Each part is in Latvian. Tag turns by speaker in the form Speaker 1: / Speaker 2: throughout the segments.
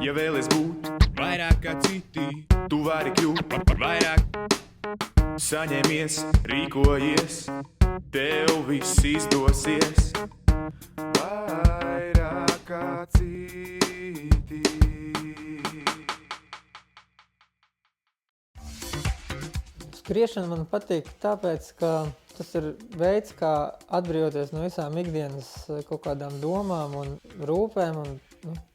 Speaker 1: Ja vēlies būt vairāk kā citi, tu vari kļūt par vairāk. Saņemies, rīkojies, tev viss izdosies. Vairāk kā citi.
Speaker 2: Skriešana man patīk tāpēc, ka tas ir veids, kā atbrīvoties no visām ikdienas kaut kādām domām un rūpēm un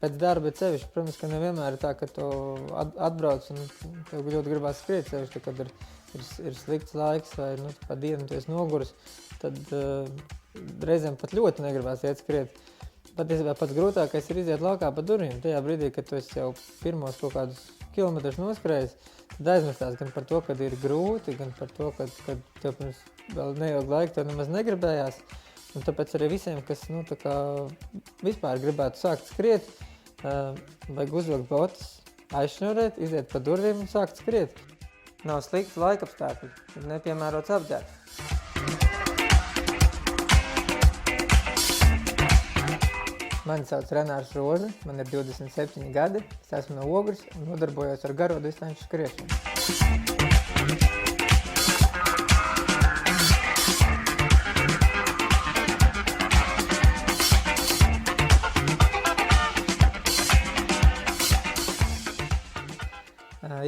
Speaker 2: pēc darba ir sevišķi. Protams, ka nevienmēr ir tā, ka tu atbrauc un tev ļoti gribās skriet sevišķi, kad ir slikts laiks vai pa dienu tu esi noguris, tad reizēm pat ļoti negribās iet skriet. Patiesībā pats grūtākais ir iziet laukā pa durvīm. Tajā brīdī, kad tu esi jau pirmos kaut kādus kilometrus noskrējis, tad aizmirstās gan par to, kad ir grūti, gan par to, kad tev pirms vēl neilgu laiku tev nemaz negribējās. Un tāpēc arī visiem, kas tā kā vispār gribētu sākt skriet, vajag uzvilkt botas, aizšņurēt, iziet pa durvīm un sākt skriet. Nav slikti laikapstākļi, ir nepiemērots apģērbs. Mani sauc Renārs Roze, man ir 27 gadi, es esmu no Ogres un nodarbojos ar garo distanču skriešanu.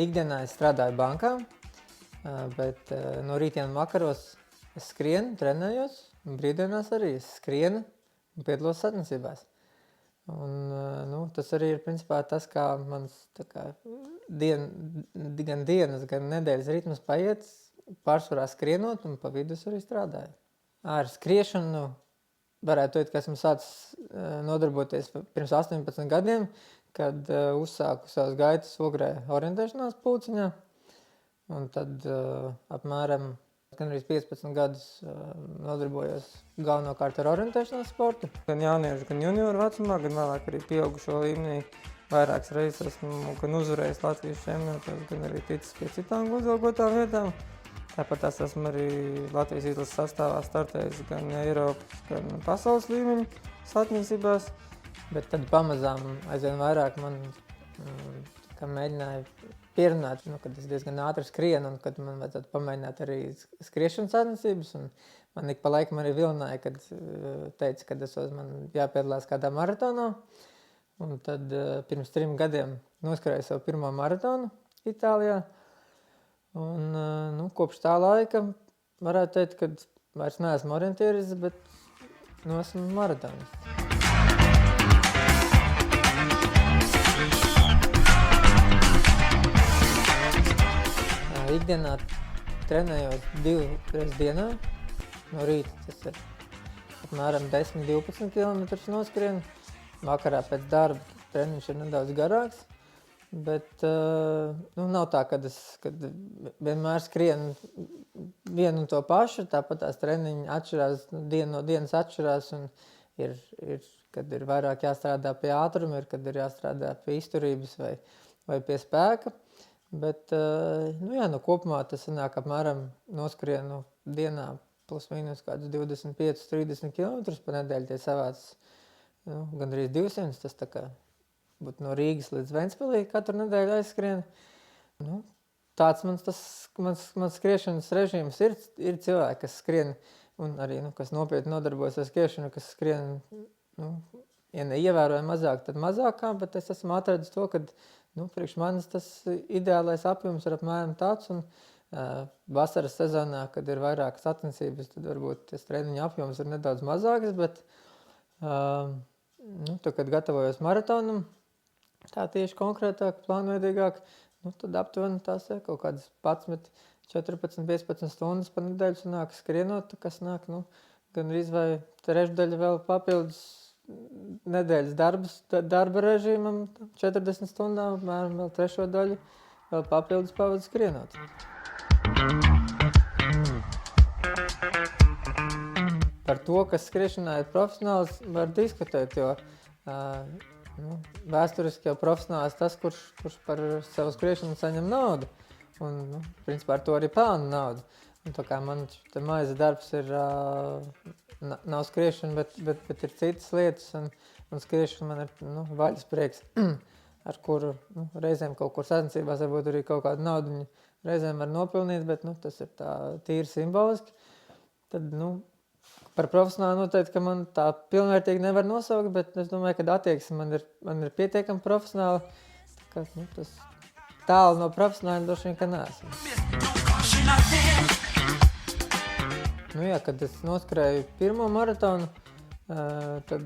Speaker 2: Ikdienā es strādāju bankā, bet no rītiem un vakaros es skrienu, trenējos, un brīvdienās arī es skrienu un piedalos sacensībās. Un, tas arī ir principā tas, kā mans gan dienas, gan nedēļas ritmas paiet, pārsvarā skrienot un pa vidus arī strādāju. Ar skriešanu varētu teikt, ka esmu sācis nodarboties pirms 18 gadiem, kad uzsāku savas gaitas Ogrē orientēšanās pulciņā. Un tad apmēram gan arī 15 gadus nodarbojos galvenokārt ar orientēšanās sportu. Gan jauniešu, gan junioru vecumā, gan vēlāk arī pieaugušo līmenī. Vairākas reizes esmu gan uzvarējis Latvijas čempionatos, gan arī ticis pie citām uzvalgotām vietām. Tāpat esmu arī Latvijas izlases sastāvā startējis gan Eiropas, gan pasaules līmeņa sacensībās. Bet tad pamazām aizvien vairāk man mēģināja pierunāt, kad es diezgan ātri skrienu un kad man vajadzētu pamēģināt arī skriešanas sacensības. Un man ik pa laikam arī vilināja, kad teica, ka man jāpiedalās kādā maratonā. Un tad pirms 3 gadiem noskrēju savu pirmo maratonu Itālijā. Un kopš tā laika varētu teikt, ka vairs neesmu orientieris, bet esmu maratonists. Ikdienā trenējos 2 reizes dienā. No rīta tas ir apmēram 10-12 km noskrienu. Vakarā pēc darba treniņš ir nedaudz garāks. Bet nav tā, kad vienmēr skrienu vienu un to pašu. Tāpat tās treniņi atšķirās, diena no dienas atšķirās. Un kad ir vairāk jāstrādā pie ātruma, kad ir jāstrādā pie izturības vai pie spēka. Bet, kopumā tas sanāk apmēram noskrienu dienā plus mīnus kādus 25-30 km pa nedēļu tie savāc gandrīz 200. Tas tā kā būtu no Rīgas līdz Ventspilī katru nedēļu aizskrien. Tāds mans skriešanas režīms ir cilvēki, kas skrien un arī, kas nopietni nodarbojas ar skriešanu, kas skrien, ja neievēroja mazāk, tad mazākā, bet es esmu atradis to, ka priekš manis tas ideālais apjoms ir apmēram tāds, un vasaras sezonā, kad ir vairākas sacensības, tad varbūt tas treniņu apjoms ir nedaudz mazāks, bet kad gatavojos maratonam, tā tieši konkrētāk, plānveidīgāk, tad aptuveni tās ir kaut kādas 11, 14, 15 stundas pa nedēļu sanāk skrienot, kas nāk, gandrīz vai trešdaļa vēl papildus nedēļas darba režīmam 40 stundām, apmēram vēl trešo daļu vēl papildus pavadu skrienot. Par to, kas skriešanā ir profesionāls, var diskutēt, jo vēsturiski jau profesionāls tas, kurš par savu skriešanu saņem naudu. Un, principā ar to arī pelna naudu. Un tā kā man te maisa darbs ir, nav skriešana, bet ir citas lietas, un skriešana man ir, vaļas prieks, ar kuru, reizēm kaut kur sacensībās varbūt arī kaut kādu naudu reizēm var nopelnīt, bet, tas ir tā tīri simboliski. Tad, par profesionāli noteikti, ka man tā pilnvērtīgi nevar nosaukt, bet es domāju, ka attieksme man ir pietiekami profesionāla. Tā kā, tas tālu no profesionāli droši vien, ka neesmu. Kad es noskrēju pirmo maratonu, tad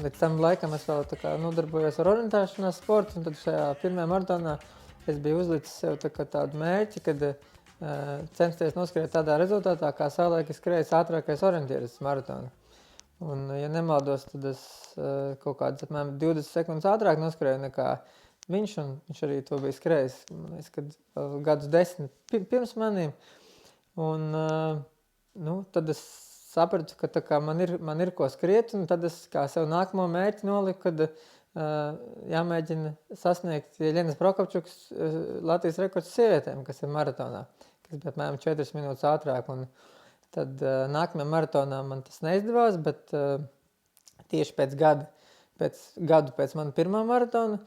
Speaker 2: līdz tam laikam es vēl tā kā nodarbojos ar orientēšanās sportu, un tad šajā pirmajā maratonā es biju uzlicis sev tādu mērķi, kad censties noskrēt tādā rezultātā, kā savulaik es skrēju ātrākais orientieris maratonu. Un, ja nemaldos, tad es kaut kādas apmēram 20 sekundes ātrāk noskrēju nekā viņš, un viņš arī to bija skrējis, kad gadus 10 pirms manīm. Un, tad es sapratu, ka tā kā man ir ko skriet, un tad es kā sev nākamo mērķi noliku, kad jāmēģina sasniegt Jeļenas Prokopčukas Latvijas rekords sievietēm, kas ir maratonā, kas bija apmēram 4 minūtes ātrāk. Un tad nākamajā maratonā man tas neizdevās, bet tieši pēc gadu pēc mana pirmā maratona,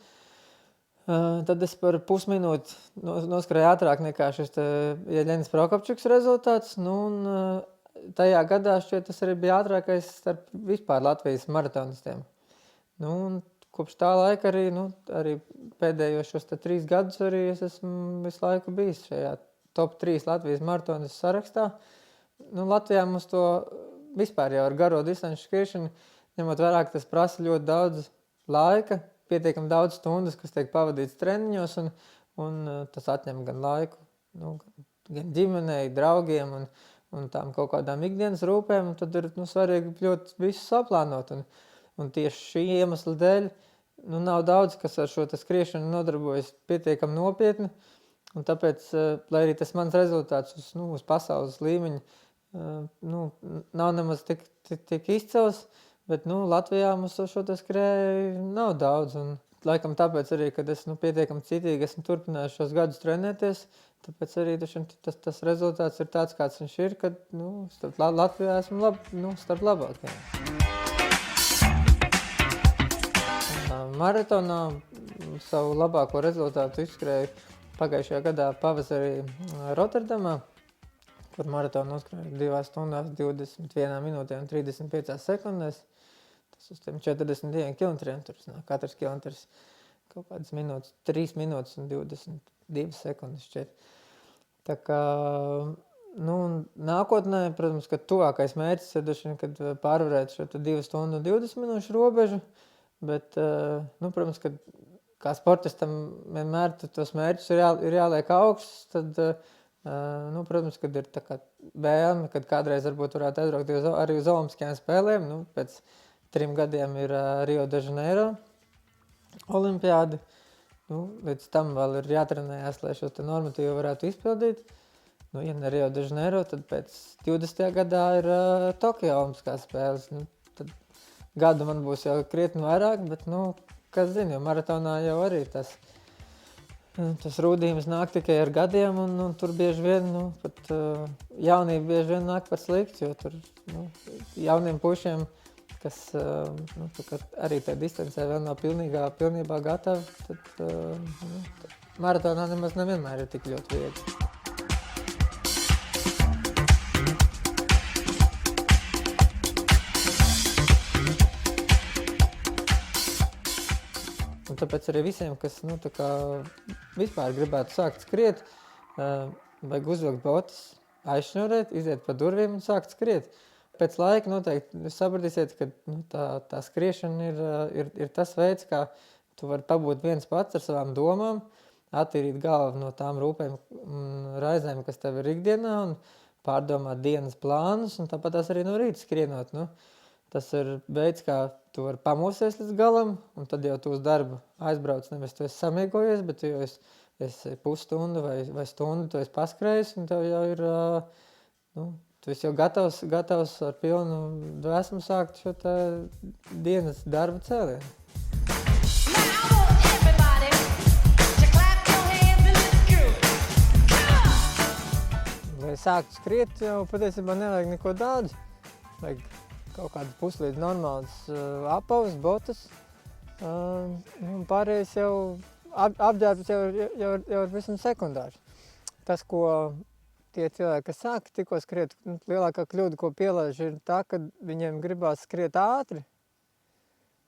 Speaker 2: tad es par pusminūti noskrēju ātrāk nekā šis Jeļenas Prokopčukas rezultāts. Tajā gadā šķiet tas arī bija ātrākais starp vispār Latvijas maratonistiem. Un kopš tā laika arī pēdējos šos 3 gadus arī es esmu visu laiku bijis šajā top 3 Latvijas maratonistu sarakstā. Latvijā mums to vispār jau ar garo distanču skriešanu, ņemot vērā, ka tas prasa ļoti daudz laika, pietiekami daudz stundas, kas tiek pavadīts treniņos, un tas atņem gan laiku, gan ģimenei, draugiem un tām kaut kādām ikdienas rūpēm, un tad ir svarīgi ļoti visu saplānot. Un tieši šī iemesla dēļ nav daudz, kas ar šo skriešanu nodarbojas pietiekami nopietni, un tāpēc, lai arī tas mans rezultāts uz pasaules līmeņa nav nemaz tik izcels, bet Latvijā mums šo skrēju nav daudz, un laikam tāpēc arī, kad es pietiekami citīgi esmu turpinājis šos gadus trenēties, tāpēc arī tas rezultāts ir tāds, kāds viņš ir, kad Latvijā esmu starp labākajiem. Maratonā savu labāko rezultātu izskrēju pagājušajā gadā pavasarī Rotterdamā, kur maratonu noskrēju 2 stundās 21 minūtē un 35 sekundēs. Tas uz tiem 42 kilometriem, tur katrs kilometrs kaut kādas minūtes, 3 minūtes un 22 sekundes šķiet. Tā kā, nākotnē, protams, ka tuvākais mērķis ir, kad pārvarēt šo 2 stundu un 20 minūšu robežu, bet, protams, ka kā sportistam vienmēr tos mērķus ir jāliek augsts, tad, protams, kad ir tā kā vēlme, kad kādreiz varbūt varētu aizbraukt arī uz Olimpiskajām spēlēm, pēc 3 gadiem ir Rio de Janeiro olimpiādi, līdz tam vēl ir jātrenējās, lai šos normatīvu varētu izpildīt. Ja ne Rio de Janeiro, tad pēc 20. gadā ir Tokio Olimpiskās spēles, tad gadu man būs jau krietni vairāk, bet, kas zina, jo maratonā jau arī tas rūdījums nāk tikai ar gadiem, un tur bieži vien, pat jaunība bieži vien nāk par slikti, jo tur jauniem pušiem, kas arī tajā distancē vēl nav pilnībā gatavi, tad maratonā nemaz nevienmēr ir tik ļoti viegli. Un tāpēc arī visiem, kas vispār gribētu sākt skriet, vajag uzvilkt botas, aizšņurēt, iziet pa durvīm un sākt skriet. Pēc laika noteikti jūs sapratīsiet, ka tā skriešana ir tas veids, kā tu vari pabūt viens pats ar savām domām, attīrīt galvu no tām rūpēm un raizēm, kas tev ir ikdienā, un pārdomāt dienas plānus, un tāpat tās arī no rīta skrienot. Tas ir veids, kā tu vari pamosties līdz galam, un tad jau tu uz darbu aizbrauc, nevis tu esi samiegojies, bet tu jau esi pusstundu vai stundu, tu esi paskrējis, un tev jau ir, tu esi jau gatavs ar pilnu dvēsmu sākt šo dienas darba cēlienu. lai sāktu skriet, jau patiesībā nevajag neko daudz. Vajag kaut kādu puslīdz normāls apavs, botas. Un pārējais jau apģērbs jau ir visam sekundārs. Tas, ko tie cilvēki, kas sāk tikko skriet, lielākā kļūda, ko pielaiž, ir tā, ka viņiem gribās skriet ātri.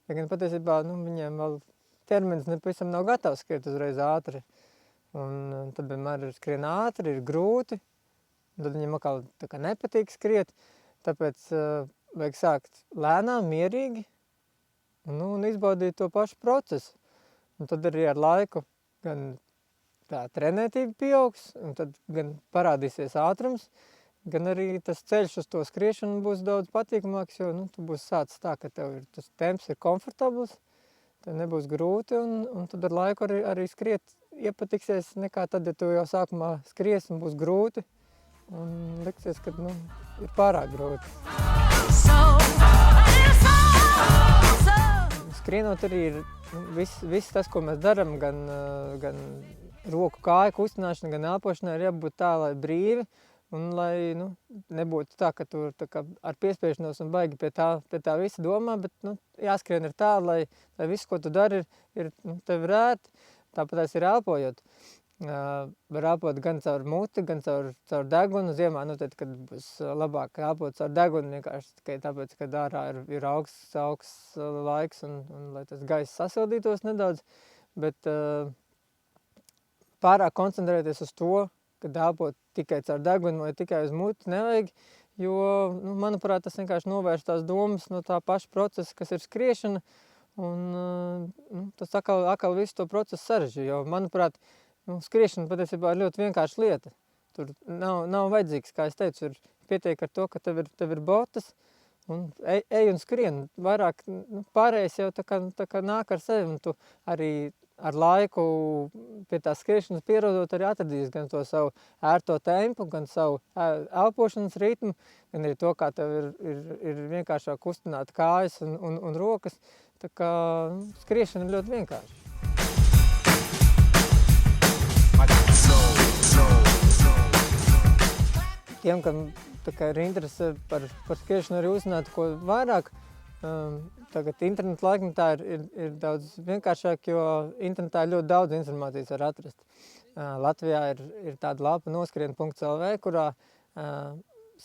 Speaker 2: Ja gan patiesībā viņiem vēl ķermenis nepavisam nav gatavs skriet uzreiz ātri. Un tad vienmēr ir skrien ātri, ir grūti. Tad viņiem atkal tā kā nepatīk skriet. Tāpēc vajag sākt lēnām, mierīgi un izbaudīt to pašu procesu. Un tad arī ar laiku gan tā trenētība pieaugs, un tad gan parādīsies ātrums, gan arī tas ceļš uz to skriešanu būs daudz patīkamāks, jo tu būsi sācis tā, ka tev tas temps ir komfortabls, tev nebūs grūti, un tad ar laiku arī skriet iepatiksies nekā tad, ja tu jau sākumā skries un būs grūti, un liksies, ka ir pārāk grūti. Skrienot arī ir viss tas, ko mēs daram, gan roku kāju kustināšana, gan elpošana ir jābūt tā, lai brīvi un lai nebūtu tā, ka tu ar piespiešanos un baigi pie tā visa domā, bet jāskrien ir tā, lai viss, ko tu dari, ir tev rēt, tāpēc ir elpojot. Var elpot gan caur muti, gan caur degunu. Ziemā, tad, kad būs labāk elpot caur degunu, vienkārši tikai tāpēc, ka ārā ir augsts laiks un lai tas gaiss sasildītos nedaudz, bet pārāk koncentrēties uz to, kad elpot tikai caur degunu vai tikai uz muti nevajag, jo, manuprāt, tas vienkārši novērš tās domas no tā paša procesa, kas ir skriešana, un tas atkal visu to procesu sarežģīja, jo, manuprāt, skriešana patiesībā ir ļoti vienkārša lieta. Tur nav vajadzīgs, kā es teicu, ir pietiek ar to, ka tev ir botas, un ej un skrien. Vairāk pārējais jau tā kā nāk ar sevi, un tu arī ar laiku pie tās skriešanas pierodot arī atradīs gan to savu ērto tempu, gan savu elpošanas ritmu, gan arī to, kā tev ir vienkāršāk kustināt kājas un rokas. Tā kā skriešana ir ļoti vienkārša. Tiem, kam ir interese par skriešanu arī uzzināt ko vairāk, tagad interneta laikmetā ir daudz vienkāršāk, jo internetā ļoti daudz informācijas var atrast. Latvijā ir tāda lapa noskrien.lv, kurā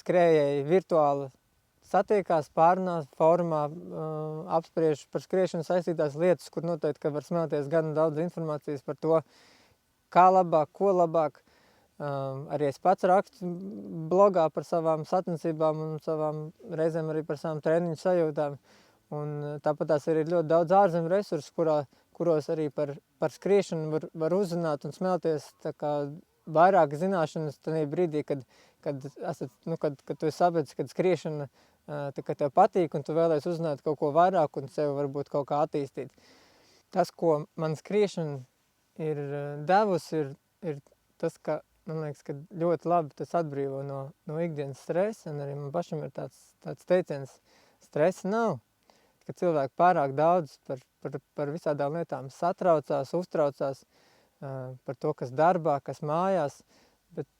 Speaker 2: skrējēji virtuāli satiekās, pārunās, fórumā apspriež par skriešanu saistītās lietas, kur noteikti, ka var smelties gan daudz informācijas par to, kā labāk, ko labāk. Arī es pats rakstu blogā par savām sacensībām un savām reizēm arī par savām treniņu sajūtām. Un tāpat tās arī ir ļoti daudz ārzemju resursu, kuros arī par skriešanu var uzzināt un smelties tā kā vairāk zināšanas tajā brīdī, kad tu esi sapratis, kad skriešana tev patīk un tu vēlies uzzināt kaut ko vairāk un sev varbūt kaut kā attīstīt. Tas, ko man skriešana ir devusi, ir tas, ka man liekas, ka ļoti labi tas atbrīvo no ikdienas stresa, un arī man pašam ir tāds teiciens, stresa nav, ka cilvēki pārāk daudz par visādām lietām satraucās, uztraucās par to, kas darbā, kas mājās, bet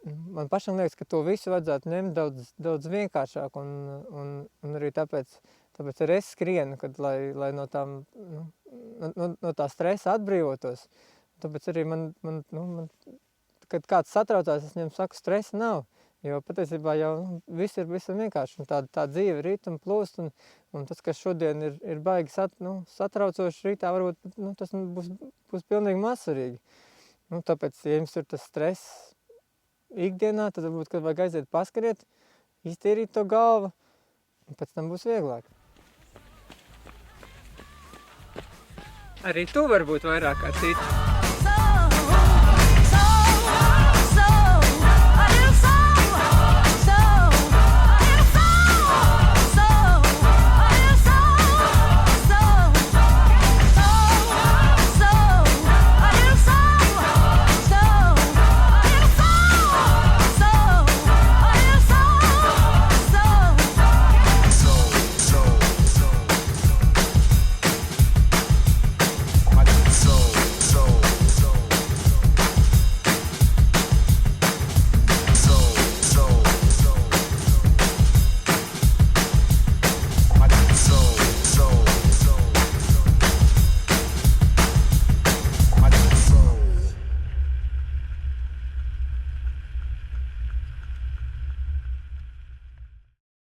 Speaker 2: man pašam liekas, ka to visu vajadzētu ņemt daudz vienkāršāk, un arī tāpēc arī es skrienu, lai no tā stresa atbrīvotos. Tāpēc arī man kad kāds satraucās, es viņam saku, stresa nav, jo patiesībā jau viss ir visam vienkārši, un tā dzīve rīt un plūst, un tas, kas šodien ir baigi satraucoši rītā, varbūt tas būs pilnīgi mazsvarīgi. Tāpēc, ja jums ir tas stress ikdienā, tad varbūt, kad vajag aiziet paskariet, iztīrīt to galvu, un pēc tam būs vieglāk. Arī tu vari būt vairāk kā citi.